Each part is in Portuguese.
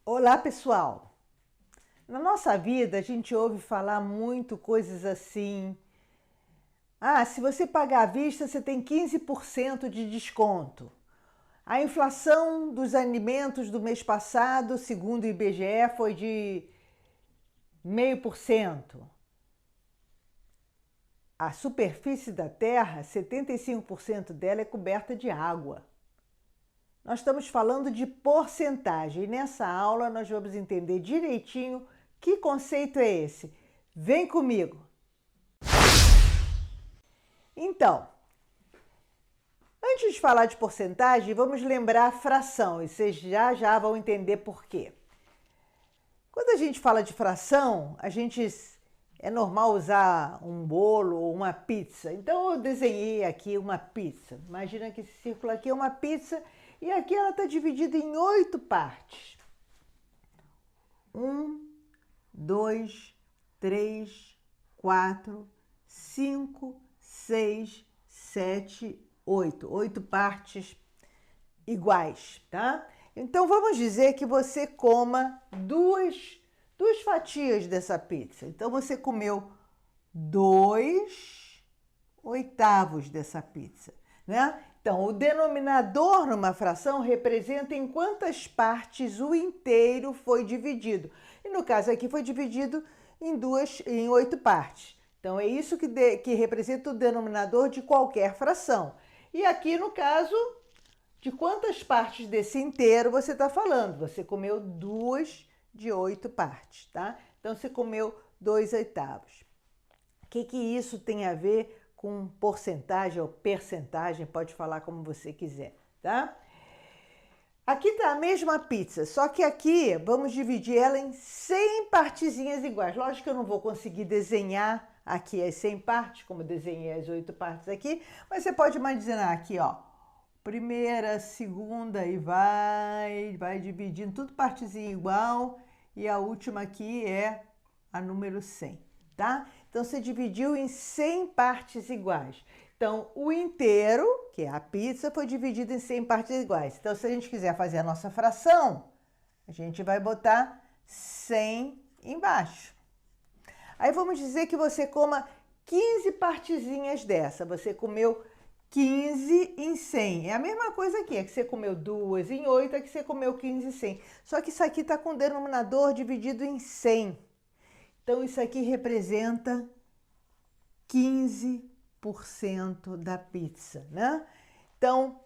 Olá, pessoal! Na nossa vida, a gente ouve falar muito coisas assim. Ah, se você pagar à vista, você tem 15% de desconto. A inflação dos alimentos do mês passado, segundo o IBGE, foi de 0,5%. A superfície da Terra, 75% dela é coberta de água. Nós estamos falando de porcentagem e nessa aula nós vamos entender direitinho que conceito é esse. Vem comigo! Então, antes de falar de porcentagem, vamos lembrar a fração e vocês já vão entender por quê. Quando a gente fala de fração, é normal usar um bolo ou uma pizza. Então eu desenhei aqui uma pizza. Imagina que esse círculo aqui é uma pizza e aqui ela está dividida em 8 partes. 1, 2, 3, 4, 5, 6, 7, 8. 8 partes iguais, tá? Então vamos dizer que você coma duas fatias dessa pizza. Então você comeu 2/8 dessa pizza, né? Então o denominador numa fração representa em quantas partes o inteiro foi dividido. E no caso aqui foi dividido em 8 partes. Então é isso que representa o denominador de qualquer fração. E aqui no caso, de quantas partes desse inteiro você está falando? Você comeu 2 de 8 partes, tá? Então você comeu 2/8. O que isso tem a ver com porcentagem ou percentagem? Pode falar como você quiser, tá? Aqui está a mesma pizza, só que aqui vamos dividir ela em 100 partezinhas iguais. Lógico que eu não vou conseguir desenhar aqui as 100 partes, como eu desenhei as 8 partes aqui, mas você pode imaginar aqui, ó, primeira, segunda e vai dividindo, tudo partezinha igual, e a última aqui é a número 100, tá? Então você dividiu em 100 partes iguais. Então o inteiro, que é a pizza, foi dividido em 100 partes iguais. Então se a gente quiser fazer a nossa fração, a gente vai botar 100 embaixo. Aí vamos dizer que você coma 15 partezinhas dessa. Você comeu 15 em 100. É a mesma coisa aqui, é que você comeu 2 em 8, é que você comeu 15 em 100. Só que isso aqui está com o denominador dividido em 100. Então isso aqui representa 15% da pizza, né? Então,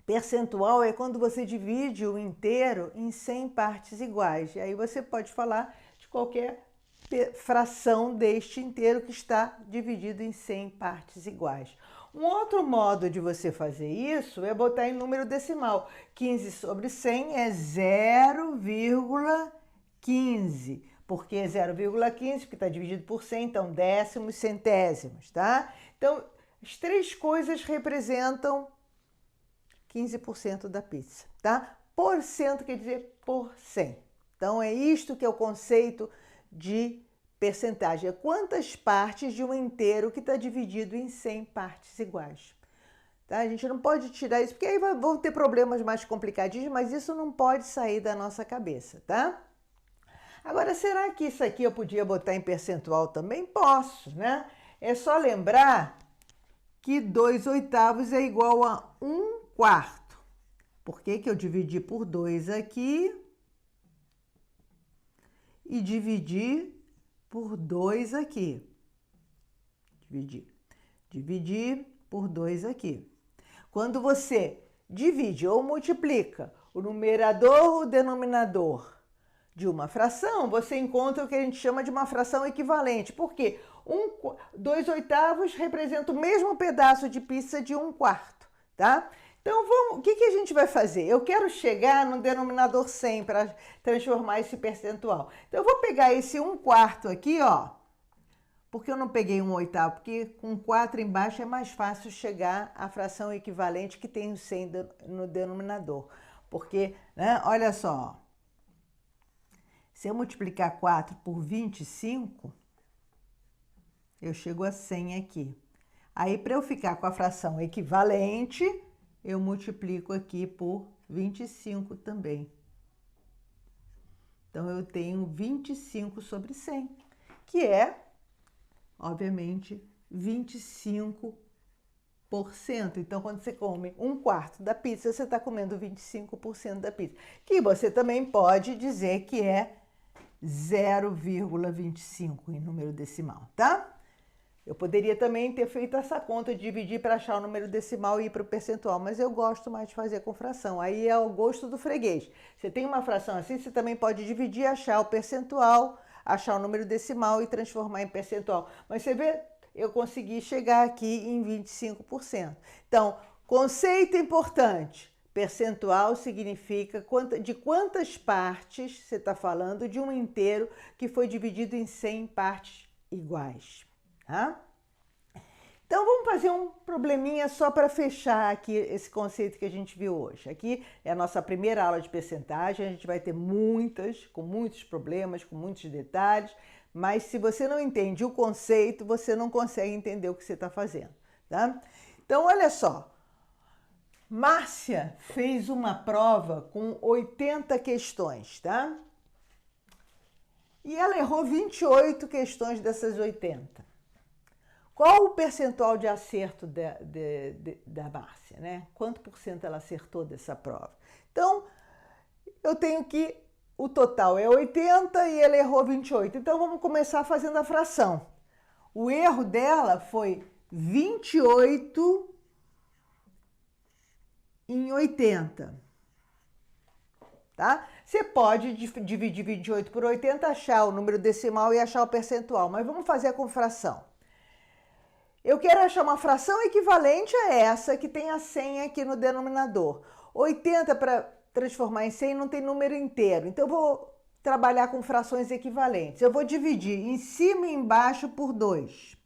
percentual é quando você divide o inteiro em 100 partes iguais. E aí você pode falar de qualquer fração deste inteiro que está dividido em 100 partes iguais. Um outro modo de você fazer isso é botar em número decimal. 15 sobre 100 é 0,15. Por que 0,15? Porque está dividido por 100, então décimos, centésimos, tá? Então, as três coisas representam 15% da pizza, tá? Porcento quer dizer por 100. Então, é isto que é o conceito de percentagem. É quantas partes de um inteiro que está dividido em 100 partes iguais. Tá? A gente não pode tirar isso, porque aí vão ter problemas mais complicadinhos, mas isso não pode sair da nossa cabeça, tá? Agora, será que isso aqui eu podia botar em percentual também? Posso, né? É só lembrar que 2/8 é igual a 1/4. Por que eu dividi por 2 aqui e dividi por 2 aqui? Dividir por 2 aqui. Quando você divide ou multiplica o numerador ou o denominador de uma fração, você encontra o que a gente chama de uma fração equivalente. Por quê? 2/8 representa o mesmo pedaço de pizza de 1/4, tá? Então, o que a gente vai fazer? Eu quero chegar no denominador 100 para transformar esse percentual. Então, eu vou pegar esse 1/4 aqui, ó. Por que eu não peguei 1/8? Porque com 4 embaixo é mais fácil chegar à fração equivalente que tem o 100 no denominador. Porque, né, olha só, se eu multiplicar 4 por 25, eu chego a 100 aqui. Aí, para eu ficar com a fração equivalente, eu multiplico aqui por 25 também. Então, eu tenho 25 sobre 100, que é, obviamente, 25%. Então, quando você come 1/4 da pizza, você está comendo 25% da pizza. Que você também pode dizer que é 0,25 em número decimal, tá? Eu poderia também ter feito essa conta de dividir para achar o número decimal e ir para o percentual, mas eu gosto mais de fazer com fração. Aí é o gosto do freguês. Você tem uma fração assim, você também pode dividir, achar o percentual, achar o número decimal e transformar em percentual. Mas você vê, eu consegui chegar aqui em 25%. Então, conceito importante. Percentual significa de quantas partes você está falando de um inteiro que foi dividido em 100 partes iguais. Tá? Então, vamos fazer um probleminha só para fechar aqui esse conceito que a gente viu hoje. Aqui é a nossa primeira aula de percentagem, a gente vai ter com muitos problemas, com muitos detalhes, mas se você não entende o conceito, você não consegue entender o que você está fazendo, tá? Então, olha só, Márcia fez uma prova com 80 questões, tá? E ela errou 28 questões dessas 80. Qual o percentual de acerto da Márcia, né? Quanto por cento ela acertou dessa prova? Então, eu tenho que o total é 80 e ela errou 28. Então, vamos começar fazendo a fração. O erro dela foi 28 em 80. Tá? Você pode dividir 28 por 80, achar o número decimal e achar o percentual, mas vamos fazer com fração. Eu quero achar uma fração equivalente a essa que tem a 100 aqui no denominador. 80 para transformar em 100 não tem número inteiro, então eu vou trabalhar com frações equivalentes. Eu vou dividir em cima e embaixo por 2.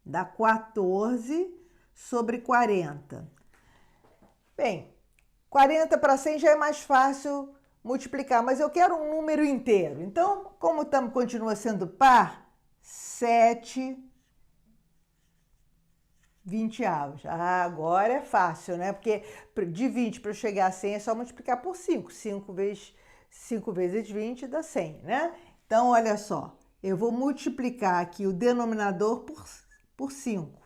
Dá 14 sobre 40. Bem, 40 para 100 já é mais fácil multiplicar, mas eu quero um número inteiro. Então, como continua sendo par, 7 20avos. Ah, agora é fácil, né? Porque de 20 para eu chegar a 100 é só multiplicar por 5. 5 vezes 20 dá 100, né? Então, olha só. Eu vou multiplicar aqui o denominador por 5.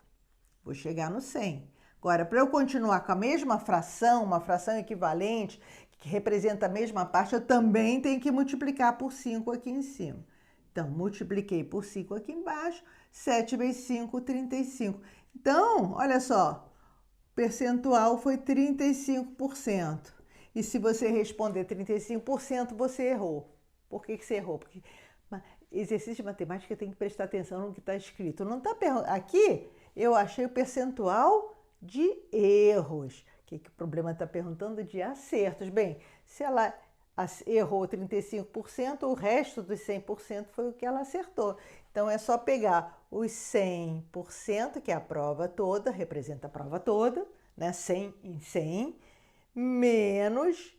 Vou chegar no 100. Agora, para eu continuar com a mesma fração, uma fração equivalente, que representa a mesma parte, eu também tenho que multiplicar por 5 aqui em cima. Então, multipliquei por 5 aqui embaixo, 7 vezes 5, 35. Então, olha só, o percentual foi 35%. E se você responder 35%, você errou. Por que você errou? Porque exercício de matemática tem que prestar atenção no que está escrito. Não está aqui eu achei o percentual de erros. O problema está perguntando de acertos. Bem, se ela errou 35%, o resto dos 100% foi o que ela acertou. Então, é só pegar os 100%, que é a prova toda, representa a prova toda, né? 100 em 100, menos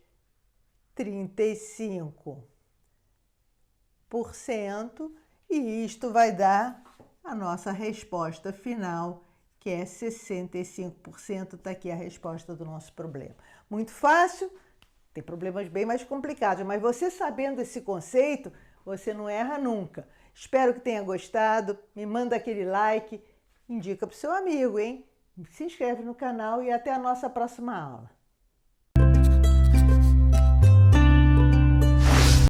35%, e isto vai dar a nossa resposta final, que é 65%. Está aqui a resposta do nosso problema. Muito fácil. Tem problemas bem mais complicados, mas você sabendo esse conceito, você não erra nunca. Espero que tenha gostado, me manda aquele like, indica para o seu amigo, hein? Se inscreve no canal e até a nossa próxima aula.